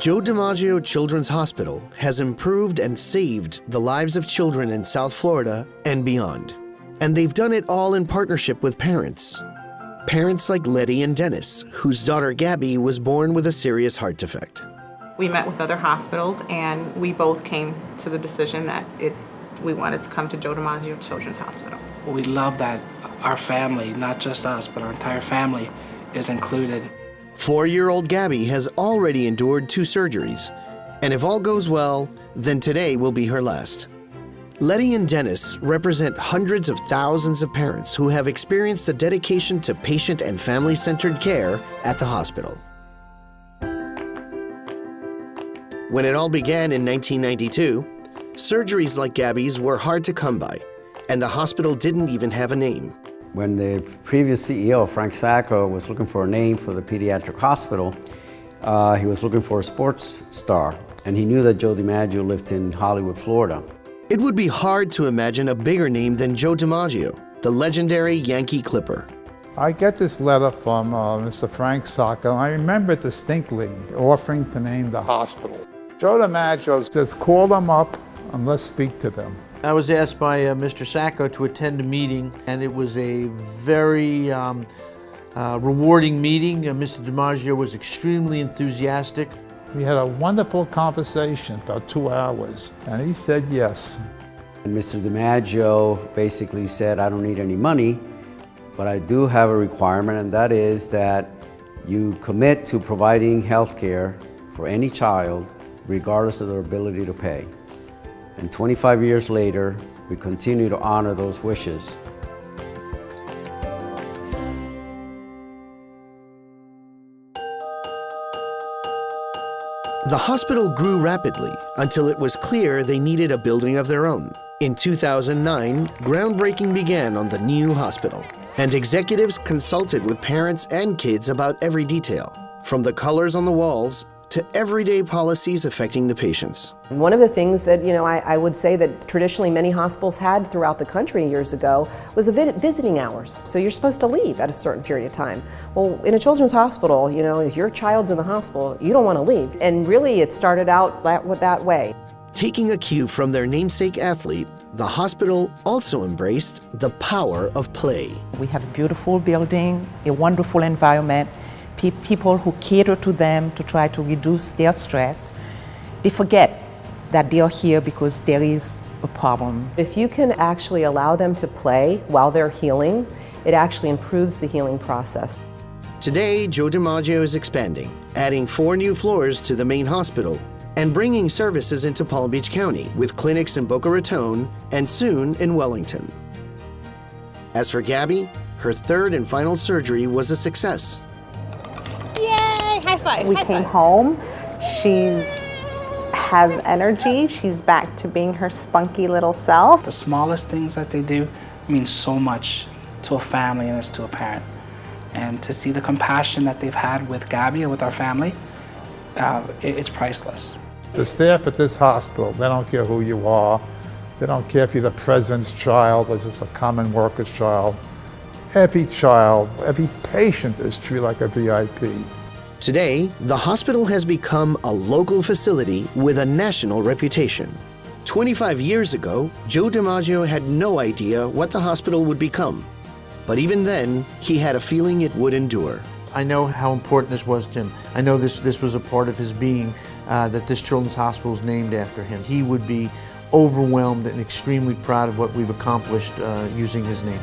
Joe DiMaggio Children's Hospital has improved and saved the lives of children in South Florida and beyond. And they've done it all in partnership with parents. Parents like Letty and Dennis, whose daughter Gabby was born with a serious heart defect. We met with other hospitals and we both came to the decision that we wanted to come to Joe DiMaggio Children's Hospital. We love that our family, not just us, but our entire family is included. 4-year-old Gabby has already endured 2 surgeries, and if all goes well, then today will be her last. Letty and Dennis represent hundreds of thousands of parents who have experienced the dedication to patient and family-centered care at the hospital. When it all began in 1992, surgeries like Gabby's were hard to come by, and the hospital didn't even have a name. When the previous CEO, Frank Sacco, was looking for a name for the pediatric hospital, he was looking for a sports star, and he knew that Joe DiMaggio lived in Hollywood, Florida. It would be hard to imagine a bigger name than Joe DiMaggio, the legendary Yankee Clipper. I get this letter from Mr. Frank Sacco. I remember it distinctly, offering to name the hospital. Joe DiMaggio says, call them up and let's speak to them. I was asked by Mr. Sacco to attend a meeting, and it was a very rewarding meeting. Mr. DiMaggio was extremely enthusiastic. We had a wonderful conversation, about 2 hours, and he said yes. And Mr. DiMaggio basically said, I don't need any money, but I do have a requirement, and that is that you commit to providing health care for any child, regardless of their ability to pay. And 25 years later, we continue to honor those wishes. The hospital grew rapidly until it was clear they needed a building of their own. In 2009, groundbreaking began on the new hospital, and executives consulted with parents and kids about every detail, from the colors on the walls to everyday policies affecting the patients. One of the things that I would say that traditionally many hospitals had throughout the country years ago was visiting hours. So you're supposed to leave at a certain period of time. Well, in a children's hospital, if your child's in the hospital, you don't want to leave. And really it started out that way. Taking a cue from their namesake athlete, the hospital also embraced the power of play. We have a beautiful building, a wonderful environment, people who cater to them to try to reduce their stress. They forget that they are here because there is a problem. If you can actually allow them to play while they're healing, it actually improves the healing process. Today, Joe DiMaggio is expanding, adding 4 new floors to the main hospital and bringing services into Palm Beach County with clinics in Boca Raton and soon in Wellington. As for Gabby, her 3rd and final surgery was a success. Yay! High five! We came home. She has energy. She's back to being her spunky little self. The smallest things that they do mean so much to a family and to a parent. And to see the compassion that they've had with Gabby and with our family, it's priceless. The staff at this hospital, they don't care who you are. They don't care if you're the president's child or just a common worker's child. Every child, every patient is treated like a VIP. Today, the hospital has become a local facility with a national reputation. 25 years ago, Joe DiMaggio had no idea what the hospital would become. But even then, he had a feeling it would endure. I know how important this was to him. I know this was a part of his being, that this children's hospital is named after him. He would be overwhelmed and extremely proud of what we've accomplished using his name.